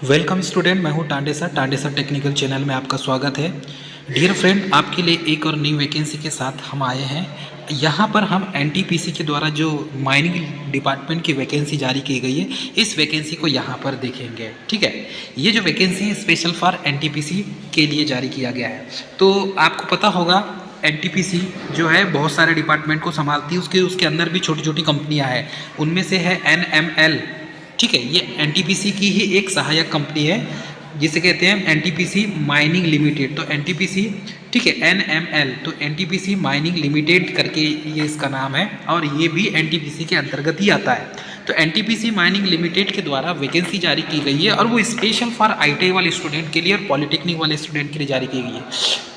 Welcome student, मैं हूं Tande sir technical channel में आपका स्वागत है। डियर फ्रेंड, आपके लिए एक और नई वैकेंसी के साथ हम आए हैं। यहाँ पर हम एनटीपीसी के द्वारा जो माइनिंग डिपार्टमेंट की वैकेंसी जारी की गई है, इस वैकेंसी को यहाँ पर देखेंगे। ठीक है, ये जो वैकेंसी है स्पेशल फॉर एनटीपीसी के लिए जारी किया गया है। तो आपको पता होगा एनटीपीसी जो है बहुत सारे डिपार्टमेंट को संभालती है, उसके अंदर भी छोटी छोटी कंपनियां हैं। उनमें से है एनएमएल। ठीक है, ये एनटीपीसी की ही एक सहायक कंपनी है जिसे कहते हैं एनटीपीसी माइनिंग लिमिटेड। तो एनटीपीसी, ठीक है, एनएमएल, तो एनटीपीसी माइनिंग लिमिटेड करके ये इसका नाम है और ये भी एनटीपीसी के अंतर्गत ही आता है। तो एनटीपीसी माइनिंग लिमिटेड के द्वारा वैकेंसी जारी की गई है और वो स्पेशल फॉर आईटीआई वाले स्टूडेंट के लिए और पॉलिटेक्निक वाले स्टूडेंट के लिए जारी की गई है।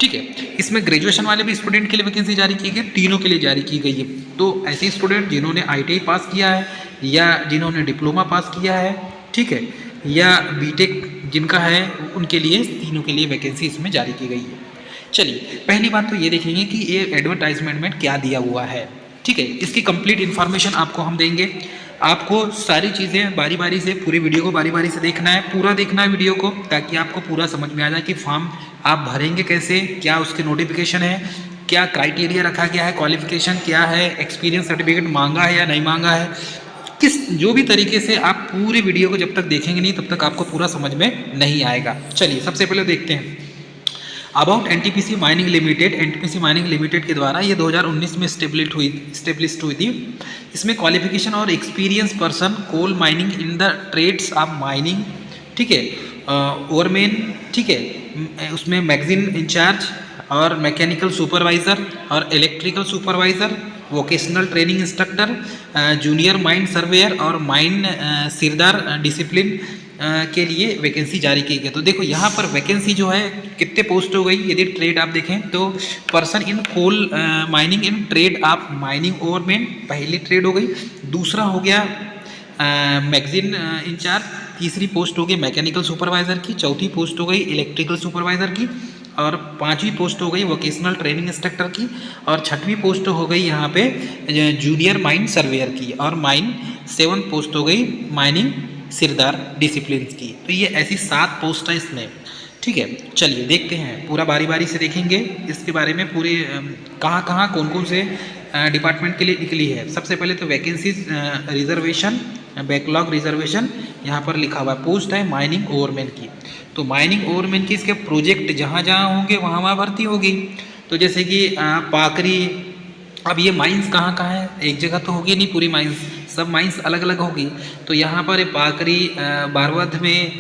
ठीक है, इसमें ग्रेजुएशन वाले भी स्टूडेंट के लिए वैकेंसी जारी की गई है, तीनों के लिए जारी की गई है। तो ऐसे स्टूडेंट जिन्होंने आईटीआई पास किया है या जिन्होंने डिप्लोमा पास किया है, ठीक है, या बीटेक जिनका है, उनके लिए, तीनों के लिए वैकेंसी इसमें जारी की गई है। चलिए, पहली बात तो ये देखेंगे कि ये एडवर्टाइजमेंट में क्या दिया हुआ है। ठीक है, इसकी कंप्लीट इन्फॉर्मेशन आपको हम देंगे। आपको सारी चीज़ें बारी बारी से, पूरी वीडियो को बारी बारी से देखना है, पूरा देखना है वीडियो को, ताकि आपको पूरा समझ में आ जाए कि फॉर्म आप भरेंगे कैसे, क्या उसके नोटिफिकेशन है, क्या क्राइटेरिया रखा गया है, क्वालिफिकेशन क्या है, एक्सपीरियंस सर्टिफिकेट मांगा है या नहीं मांगा है, किस जो भी तरीके से आप पूरी वीडियो को जब तक देखेंगे नहीं तब तक आपको पूरा समझ में नहीं आएगा। चलिए, सबसे पहले देखते हैं about NTPC mining limited. NTPC mining limited के द्वारा ये 2019 में स्टेब्लिश्ड हुई थी। इसमें क्वालिफिकेशन और experience person coal mining in the trades of mining, ठीक है, ओवरमैन, ठीक है, उसमें मैगजीन इंचार्ज और मैकेनिकल सुपरवाइज़र और electrical supervisor, vocational training instructor, junior mine surveyor और माइन सिरदार डिसिप्लिन के लिए वैकेंसी जारी की गई। तो देखो यहाँ पर वैकेंसी जो है कितने पोस्ट हो गई, यदि ट्रेड आप देखें तो person in coal mining in trade of mining overman पहली ट्रेड हो गई, दूसरा हो गया मैगजीन इंचार्ज, तीसरी पोस्ट हो गई मैकेनिकल सुपरवाइज़र की, चौथी पोस्ट हो गई इलेक्ट्रिकल सुपरवाइज़र की, और पांचवी पोस्ट हो गई वोकेशनल ट्रेनिंग इंस्ट्रक्टर की, और छठवीं पोस्ट हो गई यहाँ पे जूनियर माइन सर्वेयर की, और माइन 7th पोस्ट हो गई माइनिंग सिरदार डिसिप्लिन की। तो ये ऐसी 7 पोस्ट है इसमें। ठीक है, चलिए देखते हैं, पूरा बारी बारी से देखेंगे इसके बारे में, पूरे कहाँ कहाँ कौन कौन से डिपार्टमेंट के लिए निकली है। सबसे पहले तो वैकेंसीज रिजर्वेशन, बैकलॉग रिजर्वेशन यहाँ पर लिखा हुआ है, पोस्ट है माइनिंग ओवरमैन की। तो माइनिंग ओवरमैन की इसके प्रोजेक्ट जहाँ जहाँ होंगे वहाँ वहाँ भर्ती होगी। तो जैसे कि पाकरी, अब ये माइंस कहाँ कहाँ है, एक जगह तो होगी नहीं पूरी माइंस, सब माइंस अलग अलग होगी। तो यहाँ पर पाकरी, बारवध में,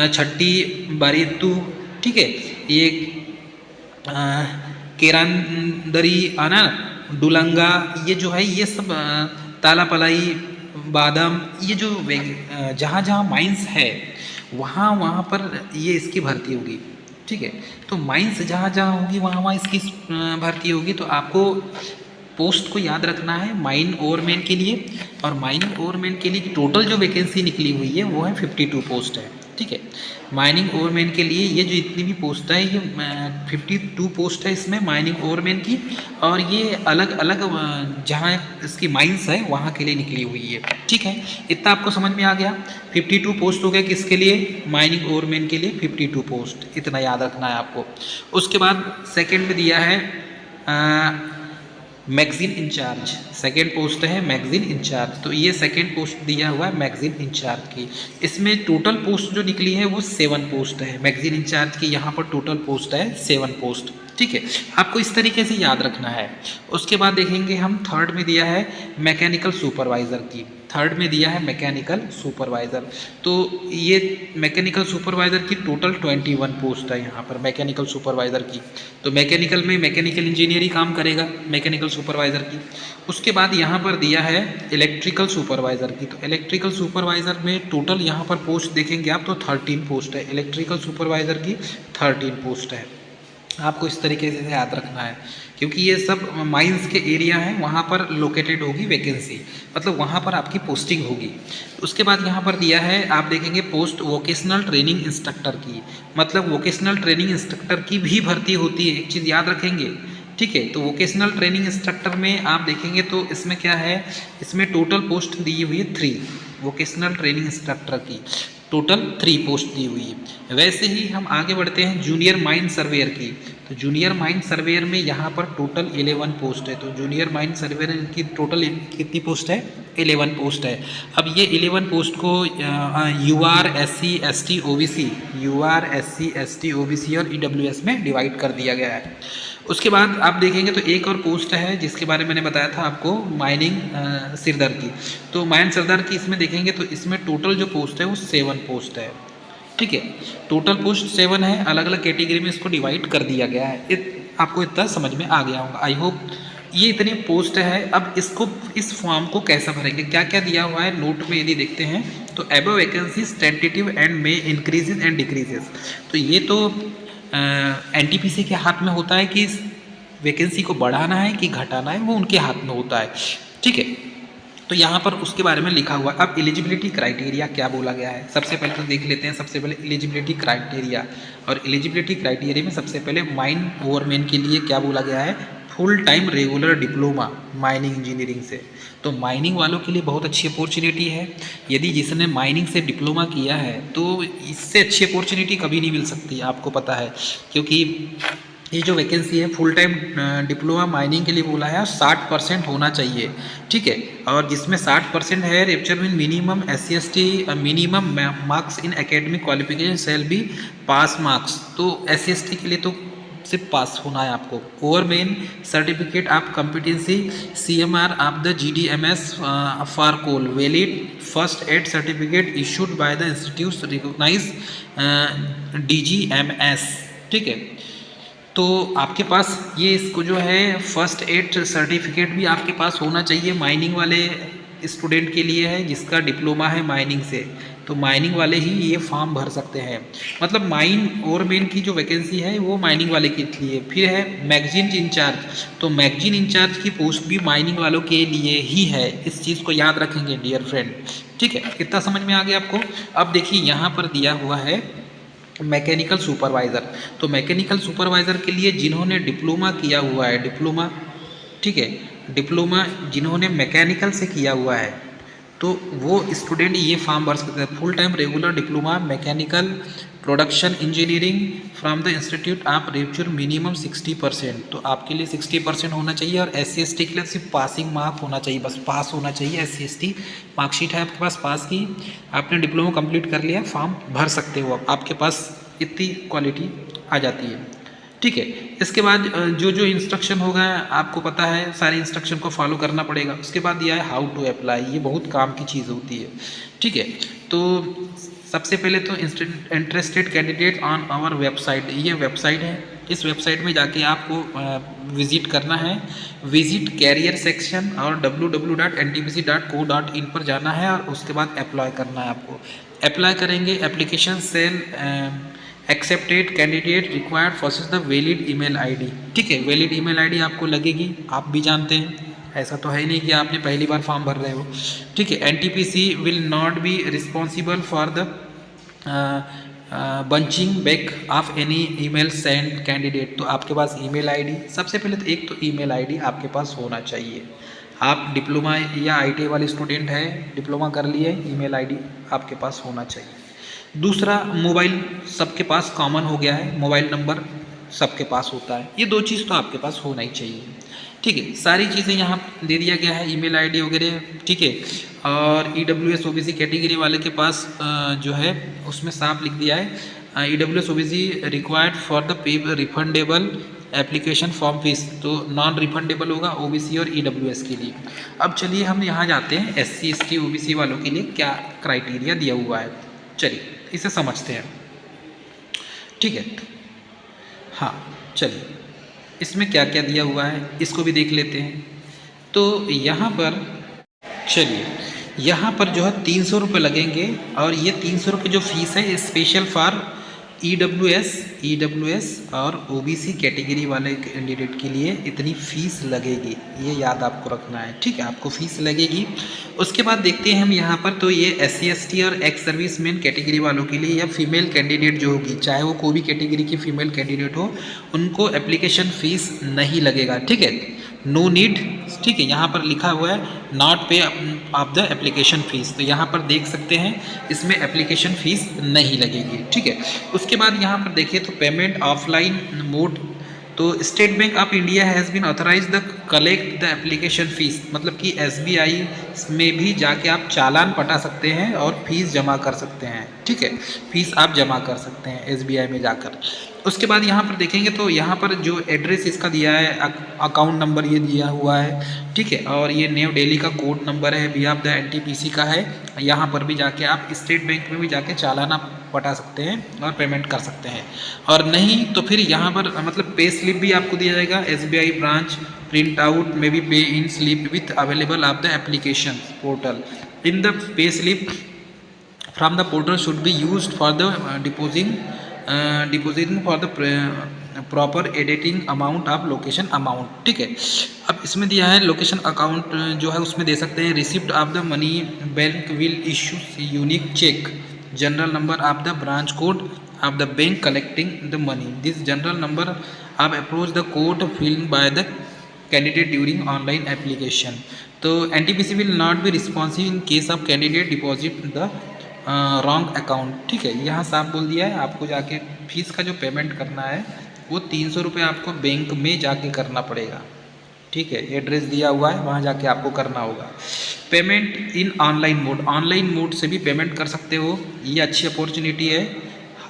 छट्टी, बारेतू, ठीक है, ये केरांदरी आना, डुलंगा, ये जो है ये सब, तालापलाई, बादाम, ये जो जहाँ जहाँ माइंस है वहाँ वहाँ पर ये इसकी भर्ती होगी। ठीक है, तो माइंस जहाँ जहाँ होगी वहाँ वहाँ इसकी भर्ती होगी। तो आपको पोस्ट को याद रखना है माइन ओवरमैन के लिए, और माइनिंग ओवरमैन के लिए टोटल जो वैकेंसी निकली हुई है वो है 52 पोस्ट है। ठीक है, माइनिंग ओवरमैन के लिए ये जो इतनी भी पोस्ट है ये 52 पोस्ट है इसमें माइनिंग ओवरमैन की, और ये अलग अलग जहाँ इसकी माइंस है वहाँ के लिए निकली हुई है। ठीक है, इतना आपको समझ में आ गया। 52 पोस्ट हो गया किसके लिए, माइनिंग ओवरमैन के लिए 52 पोस्ट, इतना याद रखना है आपको। उसके बाद सेकेंड में दिया है मैगजीन इंचार्ज, सेकेंड पोस्ट है मैगजीन इंचार्ज। तो ये सेकेंड पोस्ट दिया हुआ है मैगजीन इंचार्ज की। इसमें टोटल पोस्ट जो निकली है वो 7 पोस्ट है मैगजीन इंचार्ज की, यहाँ पर टोटल पोस्ट है 7 पोस्ट। ठीक है, आपको इस तरीके से याद रखना है। उसके बाद देखेंगे हम थर्ड में दिया है मैकेनिकल सुपरवाइज़र की, थर्ड में दिया है मैकेनिकल सुपरवाइज़र। तो ये मैकेनिकल सुपरवाइज़र की टोटल 21 पोस्ट है यहाँ पर मैकेनिकल सुपरवाइज़र की। तो मैकेनिकल में मैकेनिकल इंजीनियरिंग काम करेगा मैकेनिकल सुपरवाइज़र की। उसके बाद यहाँ पर दिया है इलेक्ट्रिकल सुपरवाइज़र की। तो इलेक्ट्रिकल सुपरवाइज़र में टोटल यहाँ पर पोस्ट देखेंगे आप तो 13 पोस्ट है, इलेक्ट्रिकल सुपरवाइज़र की 13 पोस्ट है। आपको इस तरीके से याद रखना है, क्योंकि ये सब माइंस के एरिया हैं, वहाँ पर लोकेटेड होगी वैकेंसी, मतलब वहाँ पर आपकी पोस्टिंग होगी। उसके बाद यहाँ पर दिया है, आप देखेंगे पोस्ट वोकेशनल ट्रेनिंग इंस्ट्रक्टर की, मतलब वोकेशनल ट्रेनिंग इंस्ट्रक्टर की भी भर्ती होती है, एक चीज़ याद रखेंगे। ठीक है, तो वोकेशनल ट्रेनिंग इंस्ट्रक्टर में आप देखेंगे तो इसमें क्या है, इसमें टोटल पोस्ट दी हुई है 3 वोकेशनल ट्रेनिंग इंस्ट्रक्टर की। टोटल 3 पोस्ट दी हुई है। वैसे ही हम आगे बढ़ते हैं जूनियर माइन सर्वेयर की। तो जूनियर माइन सर्वेयर में यहाँ पर टोटल 11 पोस्ट है। तो जूनियर माइन सर्वेयर की टोटल कितनी पोस्ट है? 11 पोस्ट है। अब ये 11 पोस्ट को UR SC ST OBC और EWS में डिवाइड कर दिया गया है। उसके बाद आप देखेंगे तो एक और पोस्ट है जिसके बारे में मैंने बताया था आपको, माइनिंग सिरदर की। तो माइन सिरदर की इसमें देखेंगे तो इसमें टोटल जो पोस्ट है वो 7 पोस्ट है। ठीक है, टोटल पोस्ट 7 है, अलग अलग कैटेगरी में इसको डिवाइड कर दिया गया है। आपको इतना समझ में आ गया होगा, आई होप। ये इतनी पोस्ट है। अब इसको, इस फॉर्म को कैसे भरेंगे, क्या क्या दिया हुआ है नोट में यदि देखते हैं तो above vacancies tentative and may increases and decreases. तो ये तो NTPC के हाथ में होता है कि वैकेंसी को बढ़ाना है कि घटाना है, वो उनके हाथ में होता है। ठीक है, तो यहाँ पर उसके बारे में लिखा हुआ है। अब एलिजिबिलिटी क्राइटेरिया क्या बोला गया है, सबसे पहले तो देख लेते हैं। सबसे पहले एलिजिबिलिटी क्राइटेरिया, और एलिजिबिलिटी क्राइटेरिया में सबसे पहले माइन ओवरमैन के लिए क्या बोला गया है, full time regular diploma mining engineering से। तो माइनिंग वालों के लिए बहुत अच्छी अपॉर्चुनिटी है। यदि जिसने माइनिंग से डिप्लोमा किया है तो इससे अच्छी अपॉर्चुनिटी कभी नहीं मिल सकती, आपको पता है। क्योंकि ये जो वैकेंसी है फुल टाइम डिप्लोमा माइनिंग के लिए बोला है, 60% होना चाहिए। ठीक है, और जिसमें 60% है रेप्चर mean minimum SC ST minimum marks in academic qualification shall be pass marks. तो SC ST के लिए तो सिर्फ पास होना है आपको। Overman certificate of competency CMR of the GDMS for coal valid first aid certificate issued by the institute recognise DGMS। ठीक है, तो आपके पास ये इसको जो है फर्स्ट एड सर्टिफिकेट भी आपके पास होना चाहिए। माइनिंग वाले स्टूडेंट के लिए है जिसका डिप्लोमा है माइनिंग से, तो माइनिंग वाले ही ये फॉर्म भर सकते हैं। मतलब माइन ओवरमैन की जो वैकेंसी है वो माइनिंग वाले के लिए। फिर है मैगजीन इंचार्ज, तो मैगजीन इंचार्ज की पोस्ट भी माइनिंग वालों के लिए ही है। इस चीज़ को याद रखेंगे डियर फ्रेंड। ठीक है, कितना समझ में आ गया आपको। अब देखिए यहाँ पर दिया हुआ है मैकेनिकल सुपरवाइज़र। तो मैकेनिकल सुपरवाइज़र के लिए जिन्होंने डिप्लोमा किया हुआ है, डिप्लोमा, ठीक है, डिप्लोमा जिन्होंने मैकेनिकल से किया हुआ है तो वो स्टूडेंट ये फॉर्म भर सकते हैं। Full time regular diploma mechanical production engineering from the institute of rupture minimum 60%। तो आपके लिए 60% होना चाहिए। और SC ST के लिए सिर्फ पासिंग मार्क होना चाहिए, बस पास होना चाहिए। SC ST मार्कशीट है आपके पास पास की, आपने डिप्लोमा कंप्लीट कर लिया, फॉर्म भर सकते हो। आपके पास इतनी क्वालिटी आ जाती है। ठीक है, इसके बाद जो जो इंस्ट्रक्शन होगा आपको पता है, सारे इंस्ट्रक्शन को फॉलो करना पड़ेगा। उसके बाद दिया है हाउ टू अप्लाई, ये बहुत काम की चीज़ होती है। ठीक है, तो सबसे पहले तो interested candidate on our website, ये वेबसाइट है, इस वेबसाइट में जाके आपको विज़िट करना है। विजिट कैरियर सेक्शन और www.ntpc.co.in पर जाना है और उसके बाद अप्लाई करना है आपको। अप्लाई करेंगे, application shall accepted candidate required for the valid email ID. ठीक है, वैलिड ईमेल आईडी आपको लगेगी, आप भी जानते हैं, ऐसा तो है नहीं कि आपने पहली बार फॉर्म भर रहे हो। ठीक है, NTPC will not be responsible for the bunching back of any email send candidate. तो आपके पास ईमेल आईडी, सबसे पहले तो एक तो ईमेल आईडी आपके पास होना चाहिए। आप डिप्लोमा या ITI वाले स्टूडेंट हैं, डिप्लोमा कर लिए, ईमेल आईडी आपके पास होना चाहिए। दूसरा, मोबाइल सबके पास कॉमन हो गया है, मोबाइल नंबर सबके पास होता है। ये दो चीज़ तो आपके पास होना ही चाहिए। ठीक है, सारी चीज़ें यहाँ दे दिया गया है, ईमेल आईडी वगैरह। ठीक है, और EWS OBC कैटेगरी वाले के पास जो है उसमें साफ लिख दिया है EWS OBC required for the pay refundable application form fees. तो नॉन रिफंडेबल होगा OBC और EWS के लिए। अब चलिए हम यहाँ जाते हैं SC ST OBC वालों के लिए क्या क्राइटेरिया दिया हुआ है, चलिए इसे समझते हैं। ठीक है, हाँ चलिए इसमें क्या क्या दिया हुआ है इसको भी देख लेते हैं। तो यहाँ पर चलिए, यहाँ पर जो है 300 रुपये लगेंगे और ये 300 रुपये जो फीस है स्पेशल फॉर EWS और OBC कैटेगरी वाले कैंडिडेट के लिए इतनी फ़ीस लगेगी, ये याद आपको रखना है। ठीक है, आपको फ़ीस लगेगी। उसके बाद देखते हैं हम यहाँ पर, तो ये SC ST और एक्स सर्विस मैन कैटेगरी वालों के लिए या फीमेल कैंडिडेट जो होगी, चाहे वो कोई भी कैटेगरी की फ़ीमेल कैंडिडेट हो, उनको एप्लीकेशन फ़ीस नहीं लगेगा। ठीक है, नो नीड, ठीक है, यहाँ पर लिखा हुआ है नॉट पे ऑफ द एप्लीकेशन फ़ीस, तो यहाँ पर देख सकते हैं इसमें एप्लीकेशन फ़ीस नहीं लगेगी, ठीक है। उसके बाद यहाँ पर देखिए तो पेमेंट ऑफलाइन मोड, तो state bank of India has been authorise the collect the application fees, मतलब कि एसबीआई में भी जाके आप चालान पटा सकते हैं और फीस जमा कर सकते हैं, ठीक है, फीस आप जमा कर सकते हैं एसबीआई में जाकर। उसके बाद यहाँ पर देखेंगे तो यहाँ पर जो एड्रेस इसका दिया है, अकाउंट नंबर ये दिया हुआ है, ठीक है, और ये न्यू दिल्ली का कोड नंबर है भी आप द एनटीपीसी का है। यहाँ पर भी जाके आप स्टेट बैंक में भी जाके चालान आप पटा सकते हैं और पेमेंट कर सकते हैं, और नहीं तो फिर यहाँ पर मतलब पे स्लिप भी आपको दिया जाएगा, एसबीआई ब्रांच प्रिंट आउट में भी pay in slip with available of the application portal in the pay slip from the portal should be used for the depositing for the proper editing amount of location amount, ठीक है। अब इसमें दिया है location account जो है उसमें दे सकते हैं receipt of the money, bank will issue unique check, general number of the branch code of the bank collecting the money, this general number of approach the code filled by the candidate during online application. तो NTPC will not be responsive in case of candidate deposit the wrong account, ठीक है, यहाँ साफ बोल दिया है आपको जाके फीस का जो पेमेंट करना है वो 300 रुपये आपको बैंक में जाके करना पड़ेगा, ठीक है, एड्रेस दिया हुआ है वहाँ जाके आपको करना होगा। पेमेंट इन ऑनलाइन मोड से भी पेमेंट कर सकते हो, ये अच्छी अपॉर्चुनिटी है,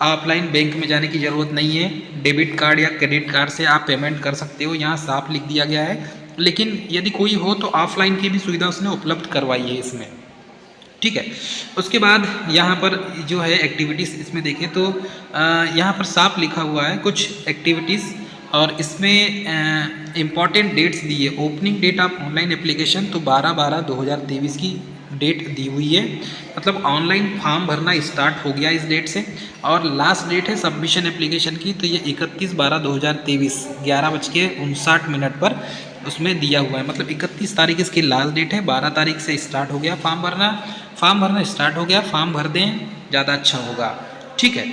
ऑफलाइन बैंक में जाने की ज़रूरत नहीं है, डेबिट कार्ड या क्रेडिट कार्ड से आप पेमेंट कर सकते हो, यहाँ साफ लिख दिया गया है। लेकिन यदि कोई हो तो ऑफलाइन की भी सुविधा उसने उपलब्ध करवाई है इसमें, ठीक है। उसके बाद यहाँ पर जो है एक्टिविटीज़ इसमें देखें तो यहाँ पर साफ लिखा हुआ है कुछ एक्टिविटीज़, और इसमें इम्पॉर्टेंट डेट्स दी है। Opening date of online application तो 12/12/2023 की डेट दी हुई है, मतलब ऑनलाइन फॉर्म भरना स्टार्ट हो गया इस डेट से, और लास्ट डेट है सबमिशन एप्लीकेशन की तो ये 31/12/2023 11:59 पर उसमें दिया हुआ है, मतलब 31 तारीख इसकी लास्ट डेट है, 12 तारीख से स्टार्ट हो गया फॉर्म भरना स्टार्ट हो गया, फॉर्म भर दें ज़्यादा अच्छा होगा, ठीक है।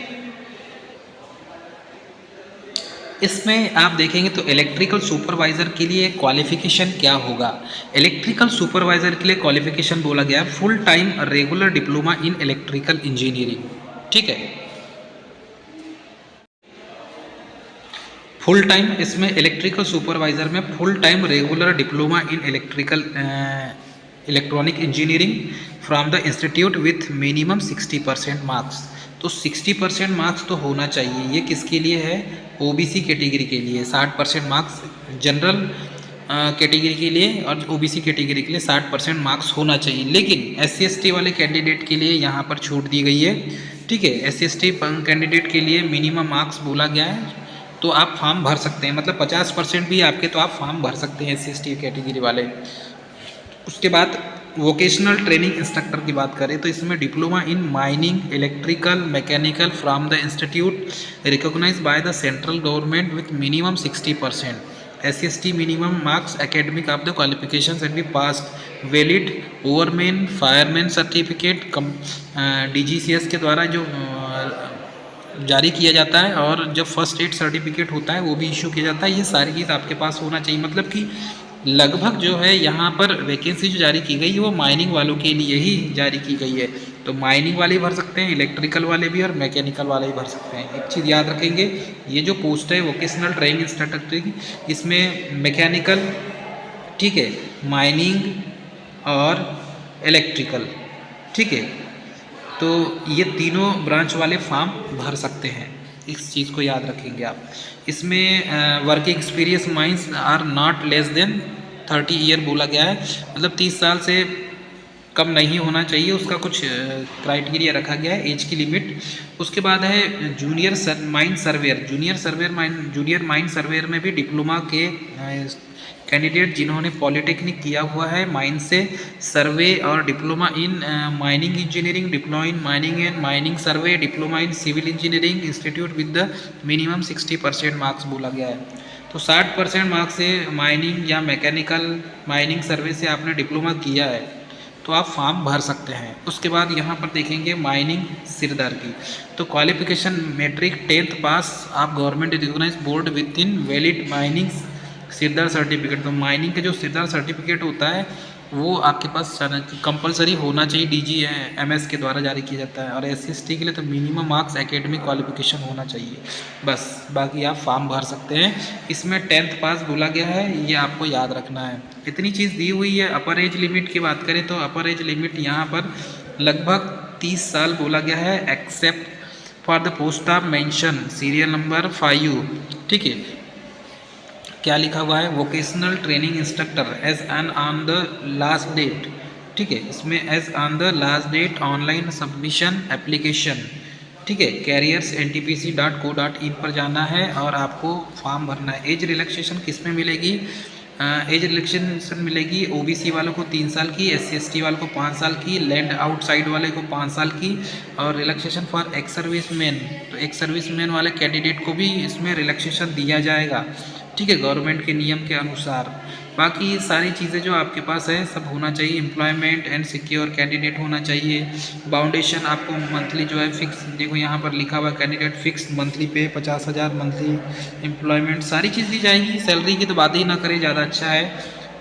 इसमें आप देखेंगे तो इलेक्ट्रिकल सुपरवाइज़र के लिए क्वालिफिकेशन क्या होगा। इलेक्ट्रिकल सुपरवाइज़र के लिए क्वालिफिकेशन बोला गया है full time regular diploma in electrical engineering, ठीक है, फुल टाइम। इसमें इलेक्ट्रिकल सुपरवाइज़र में full time regular diploma in electronic engineering from the institute with minimum 60% marks, तो 60% मार्क्स तो होना चाहिए। ये किसके लिए है, ओबीसी कैटेगरी के लिए 60% मार्क्स, जनरल कैटेगरी के लिए और ओबीसी कैटेगरी के लिए 60% मार्क्स होना चाहिए। लेकिन SC/ST वाले कैंडिडेट के लिए यहाँ पर छूट दी गई है, ठीक है, SC/ST कैंडिडेट के लिए मिनिमम मार्क्स बोला गया है, तो आप फॉर्म भर सकते हैं, मतलब 50% भी आपके तो आप फॉर्म भर सकते हैं SC/ST कैटेगरी वाले। उसके बाद वोकेशनल ट्रेनिंग इंस्ट्रक्टर की बात करें तो इसमें diploma in mining electrical mechanical from the institute recognised by the central government with minimum 60%, SC/ST minimum marks academic of the qualification and be passed valid overman fireman certificate DGCS के द्वारा जो जारी किया जाता है, और जब फर्स्ट एड सर्टिफिकेट होता है वो भी इशू किया जाता है। ये सारी चीज़ आपके पास होना चाहिए, मतलब कि लगभग जो है यहाँ पर वैकेंसी जो जारी की गई वो माइनिंग वालों के लिए ही जारी की गई है, तो माइनिंग वाले भर सकते हैं, इलेक्ट्रिकल वाले भी और मैकेनिकल वाले भी भर सकते हैं। एक चीज़ याद रखेंगे, ये जो पोस्ट है वोकेशनल ट्रेनिंग इंस्ट्रक्टर की, इसमें मैकेनिकल, ठीक है, माइनिंग और इलेक्ट्रिकल, ठीक है, तो ये तीनों ब्रांच वाले फॉर्म भर सकते हैं, इस चीज़ को याद रखेंगे आप। इसमें working experience mines are not less than 30 year बोला गया है, मतलब 30 साल से कम नहीं होना चाहिए, उसका कुछ क्राइटेरिया रखा गया है, एज की लिमिट। उसके बाद है जूनियर माइन सर्वेयर में भी डिप्लोमा के कैंडिडेट जिन्होंने पॉलिटेक्निक किया हुआ है माइन से सर्वे, और diploma in mining engineering, diploma in mining and mining survey, diploma in civil engineering institute with the minimum 60% marks बोला गया है। तो 60% मार्क्स से माइनिंग या मैकेनिकल माइनिंग सर्वे से आपने डिप्लोमा किया है तो आप फॉर्म भर सकते हैं। उसके बाद यहाँ पर देखेंगे माइनिंग सिरदार की, तो क्वालिफिकेशन मैट्रिक 10th पास आप government recognise board within valid mining sirdar certificate, तो माइनिंग का जो सिरदार सर्टिफिकेट होता है वो आपके पास कंपलसरी होना चाहिए, DGMS के द्वारा जारी किया जाता है। और SC/ST के लिए तो मिनिमम मार्क्स एकेडमिक क्वालिफिकेशन होना चाहिए बस, बाकी आप फॉर्म भर सकते हैं। इसमें 10th पास बोला गया है, ये आपको याद रखना है। इतनी चीज़ दी हुई है। अपर एज लिमिट की बात करें तो अपर एज लिमिट यहाँ पर लगभग 30 साल बोला गया है, except for the post of mention serial number 5। ठीक है, क्या लिखा हुआ है, vocational training instructor age an on the last date. ठीक है, इसमें age on the last date online submission application. ठीक है, careers.ntpc.co.in पर जाना है और आपको फॉर्म भरना है। एज रिलैक्सेशन किस में मिलेगी, एज रिलैक्सेशन मिलेगी OBC वालों को 3 साल की, SC/ST वालों को 5 साल की, लैंड आउटसाइड वाले को 5 साल की, और relaxation for ex service man, तो एक्स सर्विस मैन वाले कैंडिडेट को भी इसमें रिलैक्सेशन दिया जाएगा। ठीक है, गवर्नमेंट के नियम के अनुसार। बाकी सारी चीज़ें जो आपके पास है सब होना चाहिए। एम्प्लॉयमेंट एंड सिक्योर कैंडिडेट होना चाहिए। बाउंडेशन आपको मंथली जो है फिक्स, देखो यहाँ पर लिखा हुआ कैंडिडेट फिक्स मंथली पे 50,000 मंथली एम्प्लॉयमेंट, सारी चीज़ दी जाएगी। सैलरी की तो बात ही ना करें, ज़्यादा अच्छा है।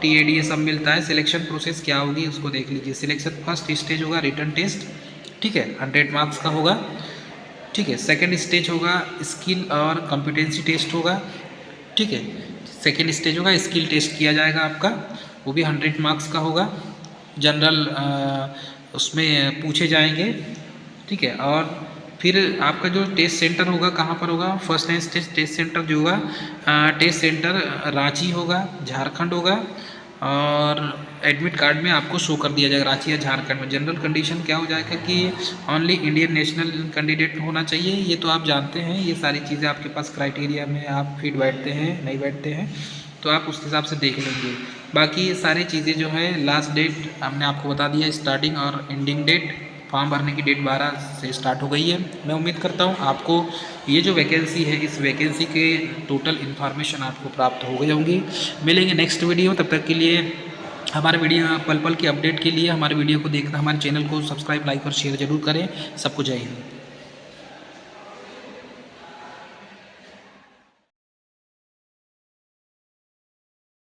TAD ये सब मिलता है। सिलेक्शन प्रोसेस क्या होगी उसको देख लीजिए। सिलेक्शन फर्स्ट स्टेज होगा रिटन टेस्ट, ठीक है, 100 मार्क्स का होगा। ठीक है, सेकेंड स्टेज होगा स्किल और कॉम्पिटेंसी टेस्ट होगा। ठीक है, सेकेंड स्टेज होगा स्किल टेस्ट किया जाएगा आपका, वो भी 100 मार्क्स का होगा। जनरल उसमें पूछे जाएंगे। ठीक है, और फिर आपका जो टेस्ट सेंटर होगा कहाँ पर होगा, first and stage test centre जो होगा, टेस्ट सेंटर रांची होगा, झारखंड होगा, और एडमिट कार्ड में आपको शो कर दिया जाएगा रांची या झारखंड में। जनरल कंडीशन क्या हो जाएगा कि ओनली इंडियन नेशनल कैंडिडेट होना चाहिए, ये तो आप जानते हैं। ये सारी चीज़ें आपके पास क्राइटेरिया में आप फिट बैठते हैं नहीं बैठते हैं तो आप उस हिसाब से देख लेंगे। बाकी ये सारी चीज़ें जो है लास्ट डेट हमने आपको बता दिया, स्टार्टिंग और एंडिंग डेट, फॉर्म भरने की डेट 12 से स्टार्ट हो गई है। मैं उम्मीद करता हूँ आपको ये जो वैकेंसी है इस वैकेंसी के टोटल इन्फॉर्मेशन आपको प्राप्त हो गई होंगी। मिलेंगे नेक्स्ट वीडियो, तब तक के लिए हमारे वीडियो पल पल की अपडेट के लिए हमारे वीडियो को देखना, हमारे चैनल को सब्सक्राइब, लाइक और शेयर जरूर करें। सबको जय हिंद।